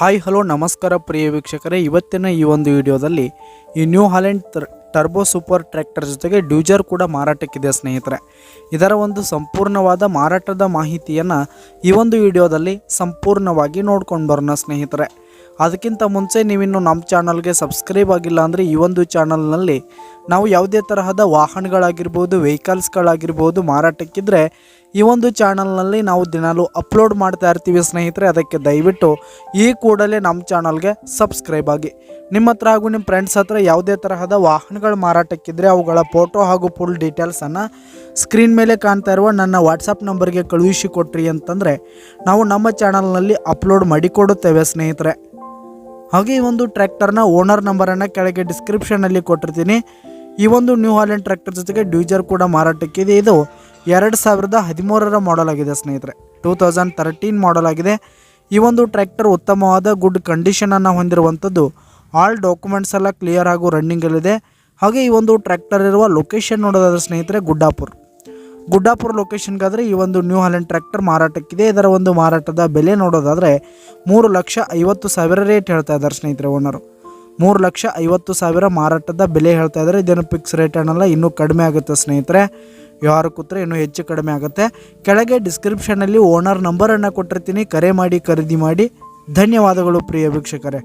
Hi hello ನಮಸ್ಕಾರ ಪ್ರಿಯ ವೀಕ್ಷಕರೇ, ಇವತ್ತಿನ ಈ ಒಂದು ವಿಡಿಯೋದಲ್ಲಿ ಈ new Holland turbo super tractor ಜೊತೆಗೆ ಡ್ಯೂಜರ್ ಕೂಡ ಮಾರಾಟಕ್ಕಿದೆ ಸ್ನೇಹಿತರೆ. ಇದರ ಒಂದು ಸಂಪೂರ್ಣವಾದ ಮಾರಾಟದ ಮಾಹಿತಿಯನ್ನು ಈ ಒಂದು ವಿಡಿಯೋದಲ್ಲಿ ಸಂಪೂರ್ಣವಾಗಿ ನೋಡ್ಕೊಂಡು ಬರೋಣ ಸ್ನೇಹಿತರೆ. ಅದಕ್ಕಿಂತ ಮುಂಚೆ ನೀವಿನ್ನು ನಮ್ಮ ಚಾನಲ್ಗೆ ಸಬ್ಸ್ಕ್ರೈಬ್ ಆಗಿಲ್ಲ ಅಂದರೆ ಈ ಒಂದು ಚಾನಲ್ನಲ್ಲಿ ನಾವು ಯಾವುದೇ ತರಹದ ವಾಹನಗಳಾಗಿರ್ಬೋದು, ವೆಹಿಕಲ್ಸ್ಗಳಾಗಿರ್ಬೋದು ಮಾರಾಟಕ್ಕಿದ್ರೆ ಈ ಒಂದು ಚಾನಲ್ನಲ್ಲಿ ನಾವು ದಿನಾಲೂ ಅಪ್ಲೋಡ್ ಮಾಡ್ತಾ ಇರ್ತೀವಿ ಸ್ನೇಹಿತರೆ. ಅದಕ್ಕೆ ದಯವಿಟ್ಟು ಈ ಕೂಡಲೇ ನಮ್ಮ ಚಾನಲ್ಗೆ ಸಬ್ಸ್ಕ್ರೈಬ್ ಆಗಿ. ನಿಮ್ಮ ಹತ್ರ ಹಾಗೂ ನಿಮ್ಮ ಫ್ರೆಂಡ್ಸ್ ಹತ್ರ ಯಾವುದೇ ತರಹದ ವಾಹನಗಳು ಮಾರಾಟಕ್ಕಿದ್ರೆ ಅವುಗಳ ಫೋಟೋ ಹಾಗೂ ಫುಲ್ ಡೀಟೇಲ್ಸನ್ನು ಸ್ಕ್ರೀನ್ ಮೇಲೆ ಕಾಣ್ತಾ ಇರುವ ನನ್ನ ವಾಟ್ಸಪ್ ನಂಬರ್ಗೆ ಕಳುಹಿಸಿ ಕೊಟ್ರಿ ಅಂತಂದರೆ ನಾವು ನಮ್ಮ ಚಾನಲ್ನಲ್ಲಿ ಅಪ್ಲೋಡ್ ಮಾಡಿಕೊಡುತ್ತೇವೆ ಸ್ನೇಹಿತರೆ. ಹಾಗೆ ಈ ಒಂದು ಟ್ರ್ಯಾಕ್ಟರ್ನ ಓನರ್ ನಂಬರನ್ನು ಕೆಳಗೆ ಡಿಸ್ಕ್ರಿಪ್ಷನಲ್ಲಿ ಕೊಟ್ಟಿರ್ತೀನಿ. ಈ ಒಂದು ನ್ಯೂ ಹಾಲೆಂಡ್ ಟ್ರ್ಯಾಕ್ಟರ್ ಜೊತೆಗೆ ಡ್ಯೂಜರ್ ಕೂಡ ಮಾರಾಟಕ್ಕಿದೆ. ಇದು 2013ರ ಮಾಡಲ್ ಆಗಿದೆ ಸ್ನೇಹಿತರೆ. 2013 ಮಾಡಲ್ ಆಗಿದೆ. ಈ ಒಂದು ಟ್ರ್ಯಾಕ್ಟರ್ ಉತ್ತಮವಾದ ಗುಡ್ ಕಂಡೀಷನನ್ನು ಹೊಂದಿರುವಂಥದ್ದು. ಆಲ್ ಡಾಕ್ಯುಮೆಂಟ್ಸ್ ಎಲ್ಲ ಕ್ಲಿಯರ್ ಹಾಗೂ ರನ್ನಿಂಗಲ್ಲಿದೆ. ಹಾಗೆ ಈ ಒಂದು ಟ್ರ್ಯಾಕ್ಟರ್ ಇರುವ ಲೊಕೇಶನ್ ನೋಡೋದಾದ್ರೆ ಸ್ನೇಹಿತರೆ ಗುಡ್ಡಾಪುರ ಲೊಕೇಶನ್ಗಾದರೆ ಈ ಒಂದು ನ್ಯೂ ಹಾಲೆಂಡ್ ಟ್ರ್ಯಾಕ್ಟರ್ ಮಾರಾಟಕ್ಕಿದೆ. ಇದರ ಒಂದು ಮಾರಾಟದ ಬೆಲೆ ನೋಡೋದಾದರೆ 3,50,000 ರೇಟ್ ಹೇಳ್ತಾ ಇದ್ದಾರೆ ಸ್ನೇಹಿತರೆ ಓನರು. 3,50,000 ಮಾರಾಟದ ಬೆಲೆ ಹೇಳ್ತಾ ಇದ್ದಾರೆ. ಇದೇನು ಫಿಕ್ಸ್ ರೇಟ್ ಅನ್ನಲ್ಲ, ಇನ್ನೂ ಕಡಿಮೆ ಆಗುತ್ತೆ ಸ್ನೇಹಿತರೆ. ವ್ಯವಹಾರ ಕೂತ್ರೆ ಇನ್ನೂ ಹೆಚ್ಚು ಕಡಿಮೆ ಆಗುತ್ತೆ. ಕೆಳಗೆ ಡಿಸ್ಕ್ರಿಪ್ಷನಲ್ಲಿ ಓನರ್ ನಂಬರನ್ನು ಕೊಟ್ಟಿರ್ತೀನಿ. ಕರೆ ಮಾಡಿ ಖರೀದಿ ಮಾಡಿ. ಧನ್ಯವಾದಗಳು ಪ್ರಿಯ ವೀಕ್ಷಕರೇ.